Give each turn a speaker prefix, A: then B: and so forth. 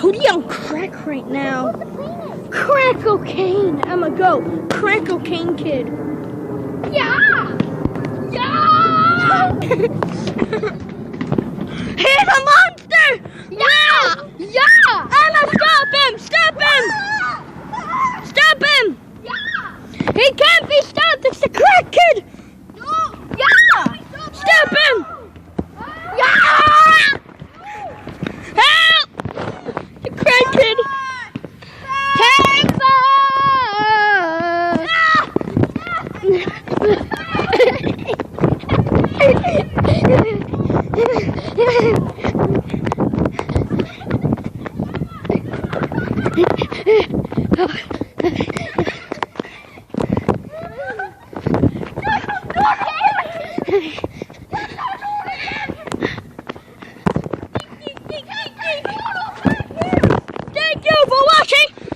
A: Cody on crack right now. Crack cocaine. I'ma go. Crack cocaine kid. Yeah! Yeah! He's a monster! Yeah! Yeah! Emma, stop him! Stop him! Stop him! Yeah! He can't be stopped! It's the crack kid! No! Yeah! Stop him! Yeah! Help! The crack kid! Take Thank you for watching!